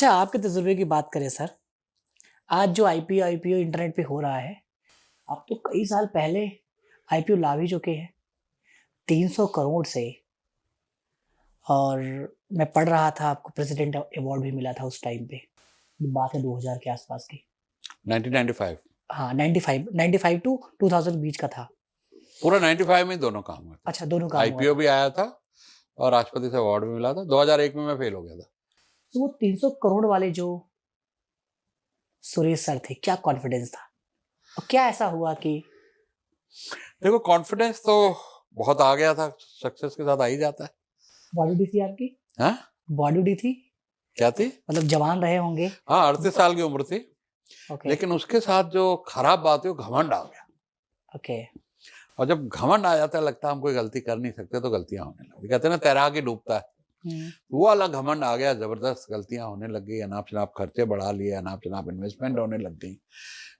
अच्छा, आपके तजुर्बे की बात करें सर, आज जो आईपीओ इंटरनेट पे हो रहा है, आप तो कई साल पहले आईपीओ ला भी चुके हैं 300 करोड़ से। और मैं पढ़ रहा था आपको प्रेसिडेंट अवार्ड भी मिला था उस टाइम पे। ये बात है 2000 के आसपास की। 1995 हाँ, 95 टू 2000 बीच का था। पूरा 95 में दोनों काम हुआ था। अच्छा, दोनों काम हुआ आईपीओ था। भी आया था और राष्ट्रपति से अवार्ड भी मिला था। 2001 में मैं फेल हो गया था। तो वो 300 करोड़ वाले जो सुरेश सर थे, क्या कॉन्फिडेंस था और क्या ऐसा हुआ कि देखो, कॉन्फिडेंस तो बहुत आ गया था, सक्सेस के साथ आ ही जाता है। बॉडी थी आपकी? हाँ, बॉडी थी? क्या थी? मतलब जवान रहे होंगे। हाँ, 38 साल की उम्र थी। ओके। लेकिन उसके साथ जो खराब बात है वो घमंड आ गया। ओके। और जब घमंड आ जाता है, लगता है हम कोई गलती कर नहीं सकते, तो गलतियां होने लगती। कहते हैं ना, तैराक ही डूबता है। वो वाला घमंड आ गया, जबरदस्त गलतियां होने लग गई, अनाप शनाप खर्चे बढ़ा लिए, अनाप शनाप इन्वेस्टमेंट होने लग गई,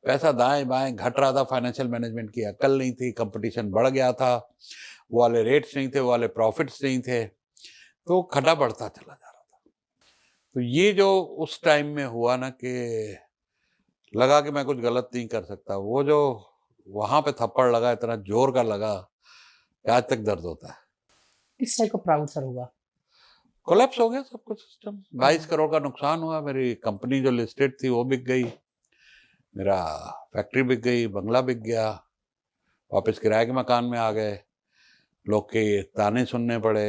पैसा दाएं बाएं घट रहा था, फाइनेंशियल मैनेजमेंट की अक्ल नहीं थी, कंपटीशन बढ़ गया था, वो वाले रेट्स नहीं थे, वो वाले प्रॉफिट्स नहीं थे, तो खड्डा बढ़ता चला जा रहा था। तो ये जो उस टाइम में हुआ ना, कि लगा कि मैं कुछ गलत नहीं कर सकता, वो जो वहां पे थप्पड़ लगा, इतना जोर का लगा कि आज तक दर्द होता है। इस टाइप का प्राउड सर हुआ? कोलैप्स हो गया सब कुछ, सिस्टम। 22 करोड़ का नुकसान हुआ। मेरी कंपनी जो लिस्टेड थी वो बिक गई, मेरा फैक्ट्री बिक गई, बंगला बिक गया, वापस किराए के मकान में आ गए, लोग के ताने सुनने पड़े,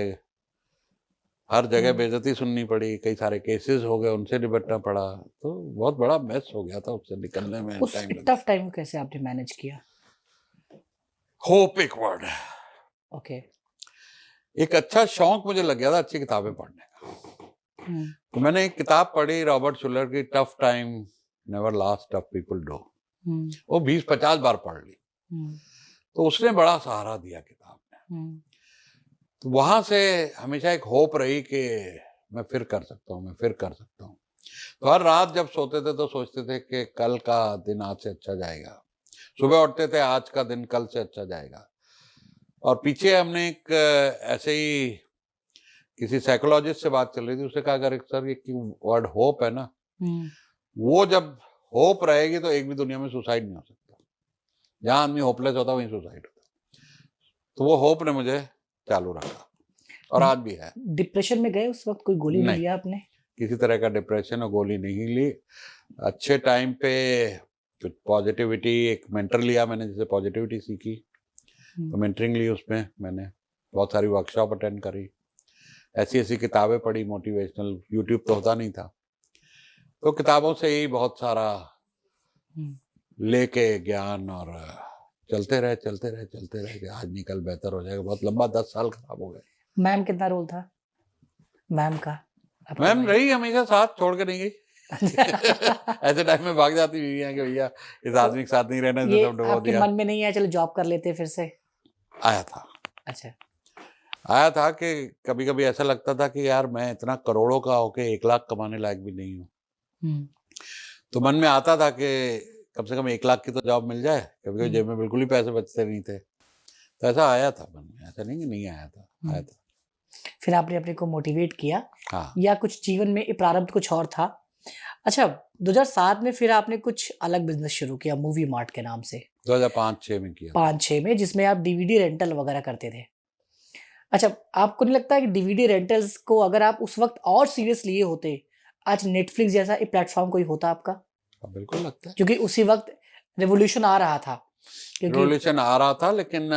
हर जगह बेइज्जती सुननी पड़ी, कई सारे केसेस हो गए, उनसे निपटना पड़ा। तो बहुत बड़ा मेस हो गया था, उससे निकलने में उस टाइम टफ टाइम को कैसे आपने मैनेज किया? होप एक वर्ड है। ओके। एक अच्छा शौक मुझे लग गया था अच्छी किताबें पढ़ने का। तो मैंने एक किताब पढ़ी रॉबर्ट शुलर की, tough time never last tough people do. वो 20-50 बार पढ़ ली। तो उसने बड़ा सहारा दिया किताब ने। तो वहां से हमेशा एक होप रही कि मैं फिर कर सकता हूँ, मैं फिर कर सकता हूँ। तो हर रात जब सोते थे तो सोचते थे कि कल का दिन आज से अच्छा जाएगा। सुबह उठते थे, आज का दिन कल से अच्छा जाएगा। और पीछे हमने एक ऐसे ही किसी साइकोलॉजिस्ट से बात चल रही थी, उससे कहा, अगर सर ये वर्ड होप है ना, वो जब होप रहेगी तो एक भी दुनिया में सुसाइड नहीं हो सकता। जहां आदमी होपलेस होता वहीं सुसाइड होता। तो वो होप ने मुझे चालू रखा और आज भी है। डिप्रेशन में गए उस वक्त? कोई गोली नहीं लिया आपने? किसी तरह का डिप्रेशन और गोली नहीं ली। अच्छे टाइम पे कुछ पॉजिटिविटी, एक मेंटर लिया मैंने, जैसे पॉजिटिविटी सीखी, तो मेंटरिंग ली, उसमें मैंने बहुत सारी वर्कशॉप अटेंड करी, ऐसी ऐसी किताबें पढ़ी मोटिवेशनल। यूट्यूब तो होता नहीं था, तो किताबों से ही बहुत सारा लेके ज्ञान, और चलते रहे कि आज निकल बेहतर हो जाएगा। बहुत लंबा 10 साल खराब हो गए। मैम कितना रोल था मैम का? मैम रही हमेशा, साथ छोड़ के नहीं गई। ऐसे टाइम में भाग जाती बीवियां कि भैया इस आदमी के साथ नहीं रहना, ये सब डुबो आपके दिया। मन में नहीं आया चलो जॉब कर लेते फिर से? आया था। अच्छा। आया था कि कभी कभी ऐसा लगता था कि यार मैं इतना करोड़ों का होके 1 लाख कमाने लायक भी नहीं हूँ। तो मन में आता था कि कम से कम 1 लाख की तो जॉब मिल जाए। कभी कभी जेब में बिल्कुल ही पैसे बचते नहीं थे। तो ऐसा आया था मन में, ऐसा नहीं कि नहीं आया था, आया था। फिर आपने अपने को मोटिवेट किया? हाँ। या कुछ जीवन में प्रारंभ कुछ और था? अच्छा, 2007 में फिर आपने कुछ अलग बिजनेस शुरू किया मूवी मार्ट के नाम से। 2005-6 में किया। 5-6 में, जिसमें आप डीवीडी रेंटल वगैरह करते थे। अच्छा, आपको नहीं लगता है कि डीवीडी रेंटल्स को अगर आप उस वक्त और सीरियस लिए होते, आज नेटफ्लिक्स जैसा एक प्लेटफॉर्म कोई होता आपका? बिल्कुल लगता है, क्योंकि उसी वक्त रेवोल्यूशन आ रहा था। रेवोल्यूशन आ रहा था, लेकिन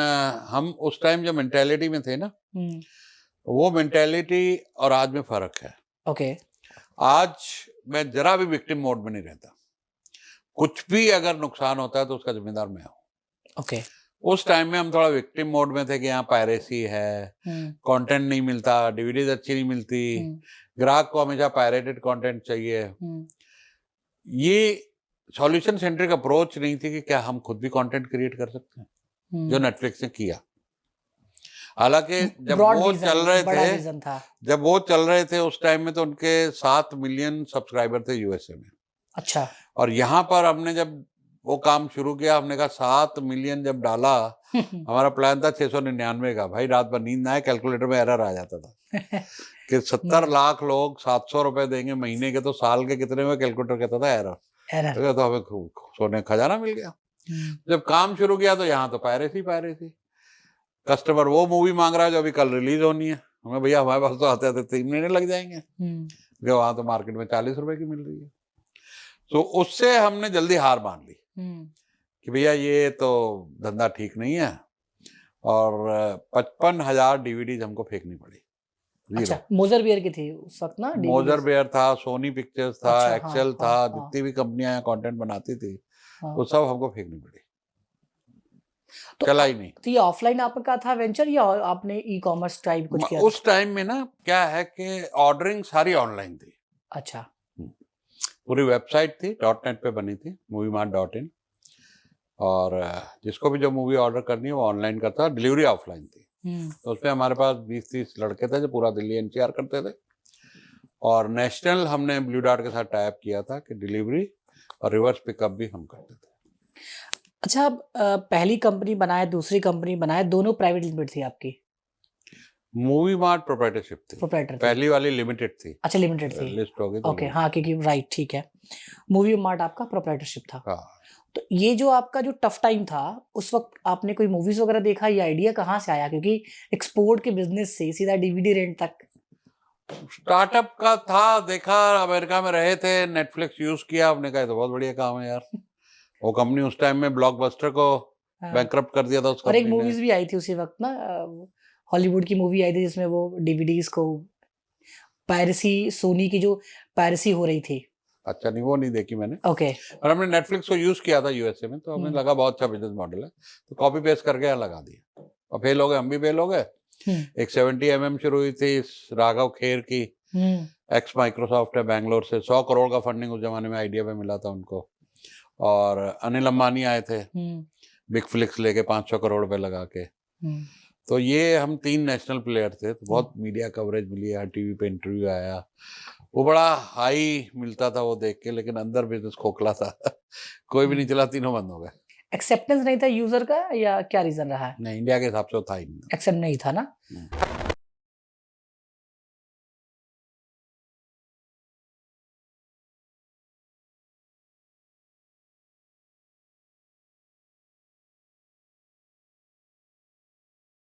हम उस टाइम जो मेंटेलिटी में थे ना, वो मेंटेलिटी और आज में फर्क है। ओके। आज मैं जरा भी विक्टिम मोड में नहीं रहता। कुछ भी अगर नुकसान होता है तो उसका जिम्मेदार मैं हूँ। ओके। उस टाइम में हम थोड़ा विक्टिम मोड में थे कि यहाँ पायरेसी है, कंटेंट नहीं मिलता, डीवीडीज अच्छी नहीं मिलती, ग्राहक को हमेशा पायरेटेड कंटेंट चाहिए। ये सॉल्यूशन सेंट्रिक अप्रोच नहीं थी कि क्या हम खुद भी कंटेंट क्रिएट कर सकते हैं, जो नेटफ्लिक्स ने किया। हालांकि जब वो चल रहे थे उस टाइम में, तो उनके 7 मिलियन सब्सक्राइबर थे यूएसए में। अच्छा। और यहाँ पर हमने जब वो काम शुरू किया, हमने कहा 7 मिलियन जब डाला हमारा प्लान था 699 का। भाई रात भर नींद ना आए, कैलकुलेटर में एरर आ जाता था कि 70 लाख लोग 700 रुपए देंगे महीने के, तो साल के कितने में? कैलकुलेटर कहता था एरर। तो हमें सोने खजाना मिल गया। जब काम शुरू किया तो यहाँ तो पायरेसी। कस्टमर वो मूवी मांग रहा है जो अभी कल रिलीज होनी है। हमें भैया हमारे पास तो आते 3 महीने लग जाएंगे, जो वहां तो मार्केट में 40 रुपए की मिल रही है। तो उससे हमने जल्दी हार मान ली कि भैया ये तो धंधा ठीक नहीं है, और 55,000 डीवीडीज हमको फेंकनी पड़ी। अच्छा, मोजर बियर की थी उस वक्त ना? मोजर बियर था, सोनी पिक्चर्स था, अच्छा, एक्सेल था, जितनी भी कंपनियां कंटेंट बनाती थी वो सब हमको फेंकनी पड़ी। तो चला ही नहीं। तो ये ऑफलाइन आपका था वेंचर या आपने ई कॉमर्स टाइप कुछ किया? उस टाइम में ना क्या है कि ऑर्डरिंग सारी ऑनलाइन थी। अच्छा। पूरी वेबसाइट थी, .net पे बनी थी, moviemart.in, और जिसको भी जो मूवी ऑर्डर करनी है वो ऑनलाइन करता, डिलीवरी ऑफलाइन थी। तो उसमें हमारे पास 20-30 लड़के थे जो पूरा दिल्ली एनसीआर करते थे, और नेशनल हमने ब्लू डार्ट के साथ टाइप किया था कि डिलीवरी और रिवर्स पिकअप भी हम करते थे। अच्छा, पहली कंपनी बनाए, दूसरी कंपनी बनाए, दोनों प्राइवेट लिमिटेड थी आपकी? मूवी मार्ट प्रोप्राइटरशिप थी। पहली वाली लिमिटेड थी। अच्छा, लिमिटेड थी, लिस्ट हो गई। ओके, हाँ, क्योंकि राइट, ठीक है। मूवी मार्ट आपका प्रोप्राइटरशिप था। हाँ। तो ये जो आपका जो टफ टाइम था उस वक्त, आपने कोई मूवीज वगैरह देखा? ये आइडिया कहाँ से आया? क्योंकि एक्सपोर्ट के बिजनेस से सीधा डीवीडी रेंट तक। स्टार्टअप का था, देखा, अमेरिका में रहे थे, नेटफ्लिक्स यूज किया, हमने कहा तो बहुत बढ़िया काम है यार। वो कंपनी उस टाइम में ब्लॉकबस्टर को बैंकरप्ट कर दिया था उस कंपनी ने। और एक मूवीज भी आई थी उसी वक्त ना, हॉलीवुड की मूवी आई थी जिसमें वो डीवीडीज को पायरेसी, सोनी की जो पायरेसी हो रही थी। अच्छा, नहीं वो नहीं देखी मैंने। ओके। और हमने नेटफ्लिक्स को यूज किया था यूएसए में, तो हमें लगा बहुत अच्छा बिजनेस मॉडल है, तो कॉपी पेस्ट करके यहाँ लगा दिया और फेल हो गए, हम भी फेल हो गए। एक 70 mm शुरू हुई थी राघव खेर की, एक्स माइक्रोसॉफ्ट है बैंगलोर से, 100 करोड़ का फंडिंग उस जमाने में आइडिया पे मिला था उनको, और अनिल अंबानी आए थे बिग फ्लिक्स लेके 500 करोड़ रुपए लगा के। तो ये हम 3 नेशनल प्लेयर थे, तो बहुत मीडिया कवरेज मिली, हर टीवी पे इंटरव्यू आया, वो बड़ा हाई मिलता था वो देख के, लेकिन अंदर बिजनेस खोखला था कोई भी नहीं चला, तीनों बंद हो गए। एक्सेप्टेंस नहीं था यूजर का, या क्या रीजन रहा है? नहीं, इंडिया के हिसाब से था ही नहीं, एक्सेप्ट नहीं था ना।